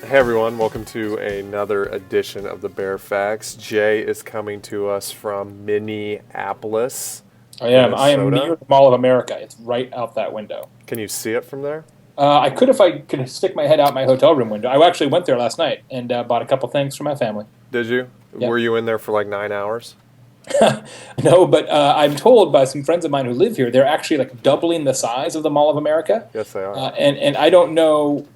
Hey everyone, welcome to another edition of the Baer Facts. Jay is coming to us from Minneapolis, I am. I am near Minnesota. the Mall of America. It's right out that window. Can you see it from there? I could if I could stick my head out my hotel room window. I actually went there last night and bought a couple things for my family. Did you? Yeah. Were you in there for like 9 hours? No, but I'm told by some friends of mine who live here, they're actually like doubling the size of the Mall of America. Yes, they are. And I don't know,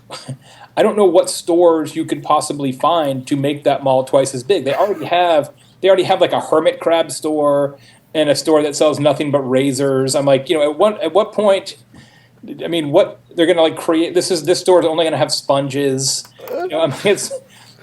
I don't know what stores you could possibly find to make that mall twice as big. They already have like a hermit crab store and a store that sells nothing but razors. I'm like, at what point? I mean, what they're going to like create? This store is only going to have sponges. I mean, it's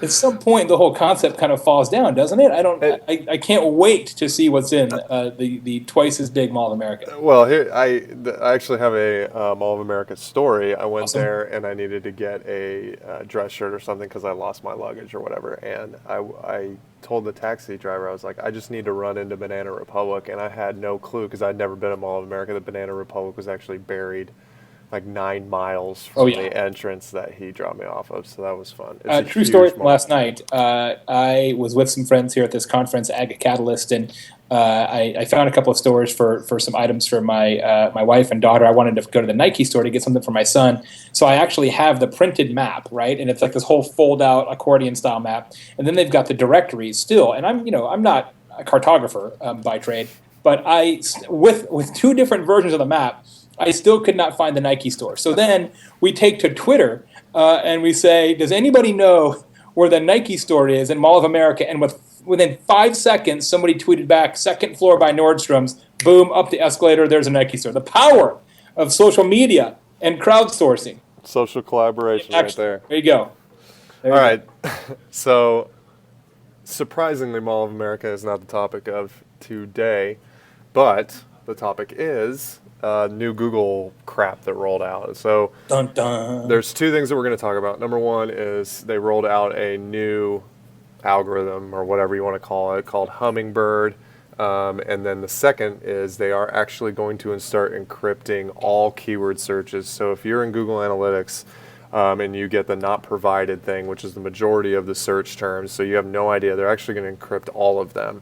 at some point the whole concept kind of falls down, doesn't it? I don't. It, I can't wait to see what's in the twice as big Mall of America. well, I actually have a Mall of America story. I went Awesome. there and I needed to get a dress shirt or something because I lost my luggage or whatever. And I told the taxi driver, I was like, I just need to run into Banana Republic. And I had no clue because I'd never been to Mall of America that Banana Republic was actually buried like 9 miles Oh from yeah. the entrance that he dropped me off of. So that was fun. It's a True story huge from mall. last night. I was with some friends here at this conference, Ag Catalyst, and I found a couple of stores for some items for my wife and daughter. I wanted to go to the Nike store to get something for my son, so I actually have the printed map, right? And it's like this whole fold-out accordion style map, and then they've got the directories still. And I'm not a cartographer by trade, but with two different versions of the map. I still could not find the Nike store. So then we take to Twitter and we say, does anybody know where the Nike store is in Mall of America? And within 5 seconds, somebody tweeted back, second floor by Nordstrom's, boom, up the escalator, there's a Nike store. The power of social media and crowdsourcing. Social collaboration right Actually, there. there you go. There All you go. right. So, surprisingly, Mall of America is not the topic of today, but the topic is new Google crap that rolled out. So, Dun dun. there's two things that we're going to talk about. Number one is they rolled out a new algorithm or whatever you want to call it called Hummingbird. And then the second is they are actually going to start encrypting all keyword searches. So if you're in Google Analytics and you get the not provided thing, which is the majority of the search terms, so you have no idea, they're actually going to encrypt all of them,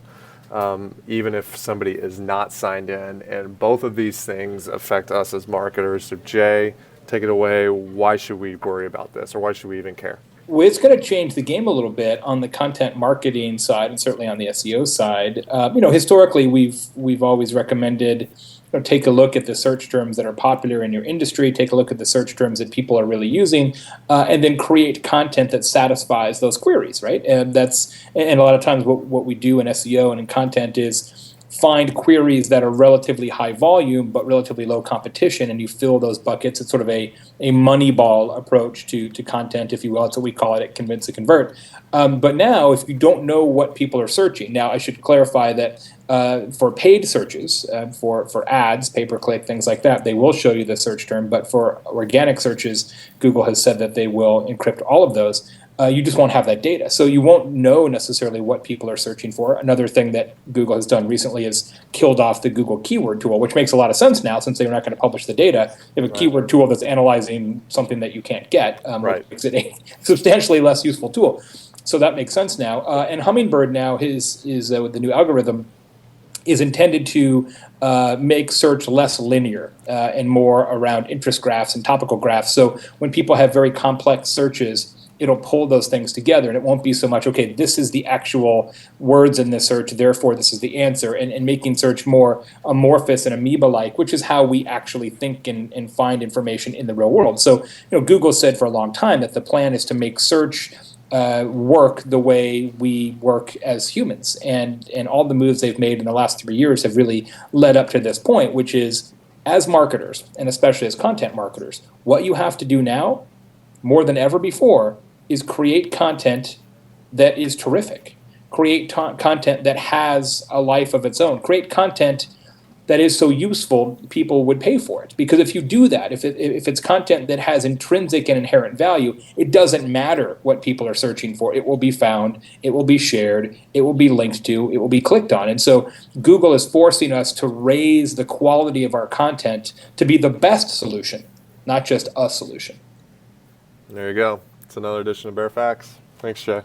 even if somebody is not signed in. And both of these things affect us as marketers. So Jay, take it away. Why should we worry about this, or why should we even care? Well, it's going to change the game a little bit on the content marketing side, and certainly on the SEO side. Historically, we've always recommended take a look at the search terms that are popular in your industry, take a look at the search terms that people are really using, and then create content that satisfies those queries, right? And a lot of times what we do in SEO and in content is find queries that are relatively high volume but relatively low competition, and you fill those buckets. It's sort of a Moneyball approach to content, if you will. That's what we call it at Convince to Convert. But now, if you don't know what people are searching, now I should clarify that for paid searches, for ads, pay-per-click, things like that, they will show you the search term. But for organic searches, Google has said that they will encrypt all of those. You just won't have that data. So you won't know necessarily what people are searching for. Another thing that Google has done recently is killed off the Google keyword tool, which makes a lot of sense now since they're not going to publish the data. You have a Right. keyword tool that's analyzing something that you can't get, Right. which makes it a substantially less useful tool. So that makes sense now. And Hummingbird now is with the new algorithm is intended to make search less linear and more around interest graphs and topical graphs. So when people have very complex searches, it'll pull those things together, and it won't be so much, okay, this is the actual words in this search, therefore this is the answer, and making search more amorphous and amoeba-like, which is how we actually think and find information in the real world. So, Google said for a long time that the plan is to make search work the way we work as humans, and all the moves they've made in the last 3 years have really led up to this point, which is, as marketers, and especially as content marketers, what you have to do now, more than ever before, is create content that is terrific. Create content that has a life of its own. Create content that is so useful people would pay for it. Because if you do that, if it's content that has intrinsic and inherent value, it doesn't matter what people are searching for. It will be found, it will be shared, it will be linked to, it will be clicked on. And so Google is forcing us to raise the quality of our content to be the best solution, not just a solution. There you go. It's another edition of Baer Facts. Thanks, Jay.